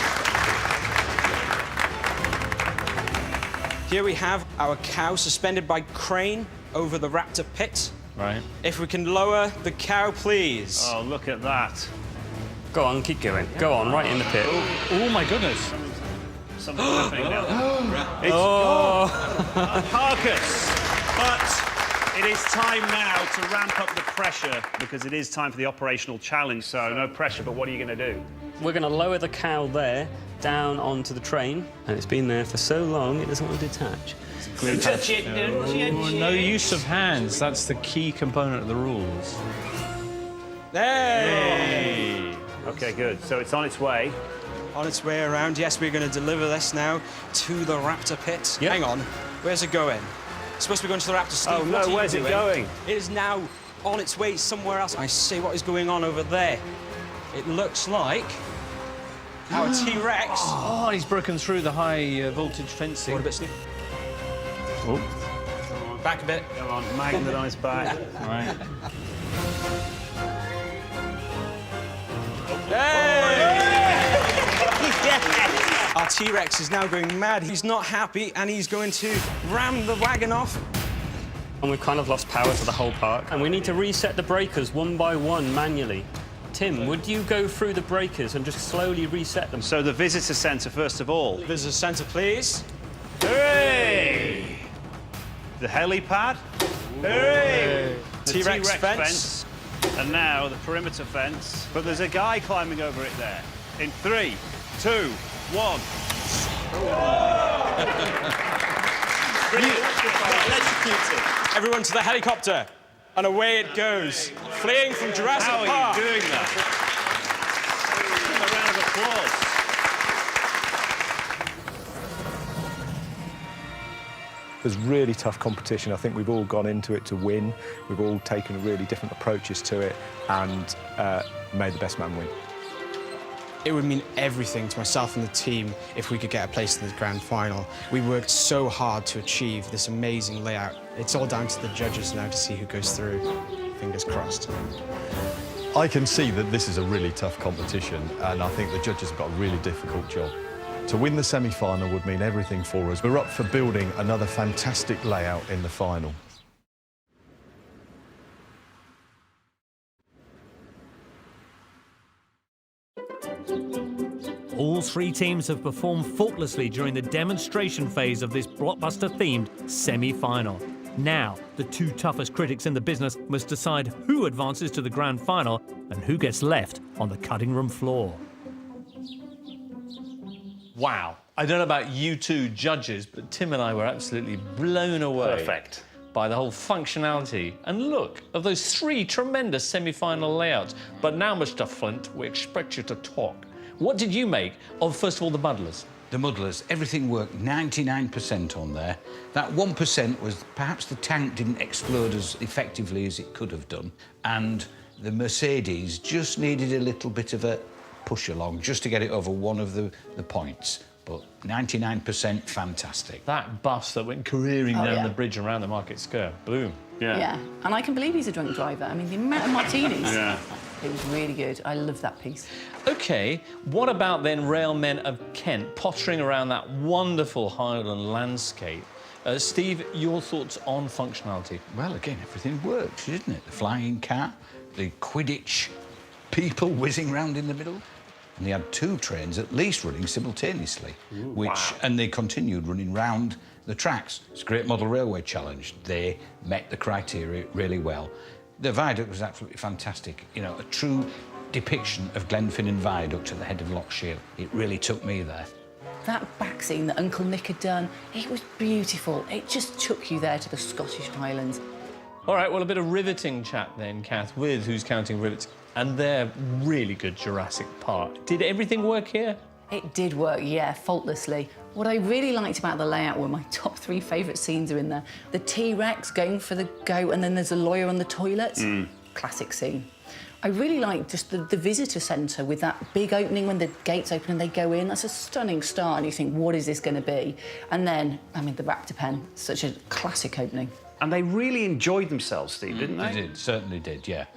Here we have our cow suspended by crane over the raptor pit. Right. If we can lower the cow, please. Oh, look at that. Go on, keep going. Go on, right in the pit. Oh my goodness. Something's happening now. It's a carcass. But it is time now to ramp up the pressure because it is time for the operational challenge. So no pressure, but what are you going to do? We're going to lower the cow there down onto the train, and it's been there for so long it doesn't want to detach. Don't touch it, don't touch it. No use of hands. That's the key component of the rules. Hey! OK, good. So it's on its way. On its way around. Yes, we're going to deliver this now to the raptor pit. Yep. Hang on. Where's it going? It's supposed to be going to the raptor, Steve. Oh, What no, are you where's it doing? going? It is now on its way somewhere else. I see what is going on over there. It looks like our T-Rex. Oh, he's broken through the high voltage fencing. What a bit, Steve? Oh. Back a bit. Come on, magnetise back. Right. Our T-Rex is now going mad. He's not happy, and he's going to ram the wagon off. And we've kind of lost power to the whole park. And we need to reset the breakers one by one manually. Tim, would you go through the breakers and just slowly reset them? So the visitor centre, first of all. Visitor centre, please. Hooray! The helipad. Hooray! The T-Rex fence. And now the perimeter fence. But there's a guy climbing over it there. In 3, 2, 1. Everyone to the helicopter. And away it goes, fleeing from Jurassic Park. How are you doing that? Give him a round of applause. There's really tough competition. I think we've all gone into it to win. We've all taken really different approaches to it and made the best man win. It would mean everything to myself and the team if we could get a place in the grand final. We worked so hard to achieve this amazing layout. It's all down to the judges now to see who goes through. Fingers crossed. I can see that this is a really tough competition, and I think the judges have got a really difficult job. To win the semi-final would mean everything for us. We're up for building another fantastic layout in the final. All three teams have performed faultlessly during the demonstration phase of this blockbuster-themed semi-final. Now, the two toughest critics in the business must decide who advances to the grand final and who gets left on the cutting room floor. Wow. I don't know about you two judges, but Tim and I were absolutely blown away. Perfect. By the whole functionality and look of those three tremendous semi-final layouts. But now, Mr. Flint, we expect you to talk. What did you make of, first of all, the muddlers? The muddlers, everything worked 99% on there. That 1% was perhaps the tank didn't explode as effectively as it could have done, and the Mercedes just needed a little bit of a push along just to get it over one of the points. But 99% fantastic. That bus that went careering down the bridge around the Market Square, boom. Yeah, and I can believe he's a drunk driver. I mean, the amount of martinis. Yeah. It was really good. I love that piece. OK, what about then Railmen of Kent pottering around that wonderful Highland landscape? Steve, your thoughts on functionality? Well, again, everything worked, didn't it? The flying cat, the Quidditch people whizzing round in the middle. And they had 2 trains at least running simultaneously, and they continued running round the tracks. It's a great model railway challenge. They met the criteria really well. The viaduct was absolutely fantastic. You know, a true depiction of Glenfinnan Viaduct at the head of Loch Shiel. It really took me there. That back scene that Uncle Nick had done, it was beautiful. It just took you there to the Scottish Highlands. All right, well, a bit of riveting chat then, Kath, with Who's Counting Rivets and their really good Jurassic Park. Did everything work here? It did work, yeah, faultlessly. What I really liked about the layout were my top 3 favourite scenes are in there. The T-Rex going for the goat, and then there's a lawyer on the toilet. Classic scene. I really like just the visitor centre with that big opening when the gates open and they go in. That's a stunning start, and you think, what is this going to be? And then, I mean, the Raptor Pen, such a classic opening. And they really enjoyed themselves, Steve, didn't they? They did, certainly did, yeah.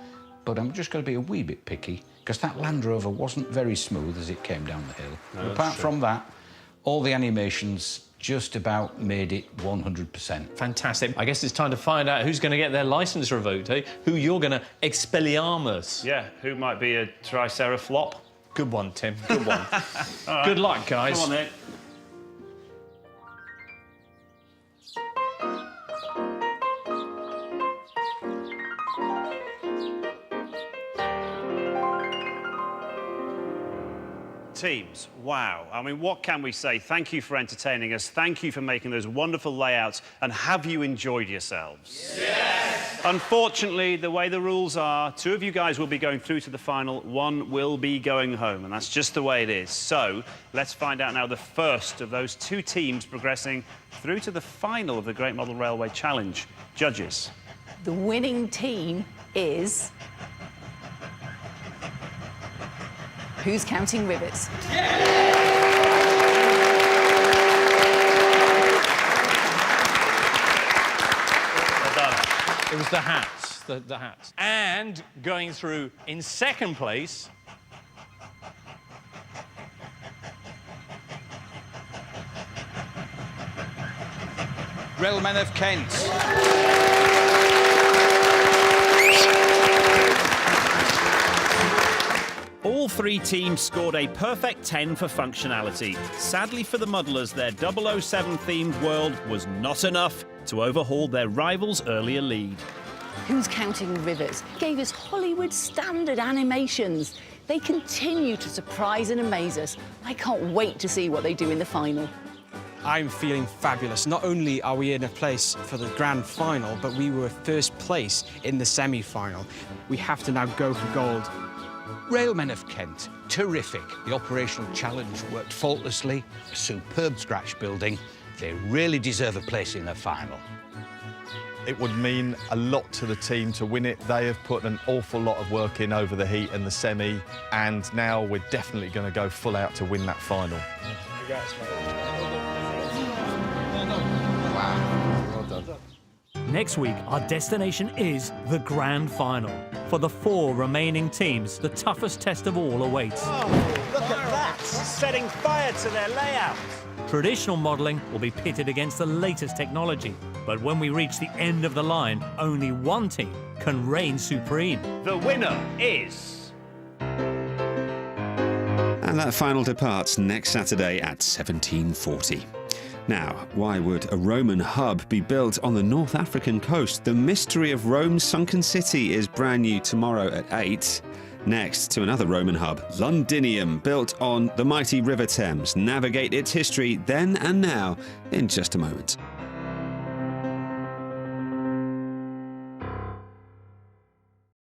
But I'm just going to be a wee bit picky, because that Land Rover wasn't very smooth as it came down the hill. No, apart from that, all the animations just about made it 100%. Fantastic. I guess it's time to find out who's going to get their licence revoked, eh? Who you're going to expelliarmus. Yeah, who might be a Tricera flop? Good one, Tim, good one. Right. Good luck, guys. Come on, Nick. Teams, wow. I mean, what can we say? Thank you for entertaining us. Thank you for making those wonderful layouts. And have you enjoyed yourselves? Yes! Unfortunately, the way the rules are, 2 of you guys will be going through to the final, 1 will be going home, and that's just the way it is. So, let's find out now the first of those 2 teams progressing through to the final of the Great Model Railway Challenge. Judges. The winning team is... Who's Counting Rivets? Well done. It was the hats, the hats. And going through in second place... Railmen of Kent. All 3 teams scored a perfect 10 for functionality. Sadly for the muddlers, their 007-themed world was not enough to overhaul their rivals' earlier lead. Who's Counting Rivets gave us Hollywood standard animations. They continue to surprise and amaze us. I can't wait to see what they do in the final. I'm feeling fabulous. Not only are we in a place for the grand final, but we were first place in the semi-final. We have to now go for gold. Railmen of Kent, terrific. The operational challenge worked faultlessly, a superb scratch building. They really deserve a place in the final. It would mean a lot to the team to win it. They have put an awful lot of work in over the heat and the semi, and now we're definitely going to go full out to win that final. Wow. Well done. Next week, our destination is the Grand Final. For the 4 remaining teams, the toughest test of all awaits. Oh, look at that! Setting fire to their layout. Traditional modelling will be pitted against the latest technology. But when we reach the end of the line, only one team can reign supreme. The winner is... And that final departs next Saturday at 17:40. Now, why would a Roman hub be built on the North African coast? The mystery of Rome's sunken city is brand new tomorrow at 8. Next to another Roman hub, Londinium, built on the mighty River Thames. Navigate its history then and now in just a moment.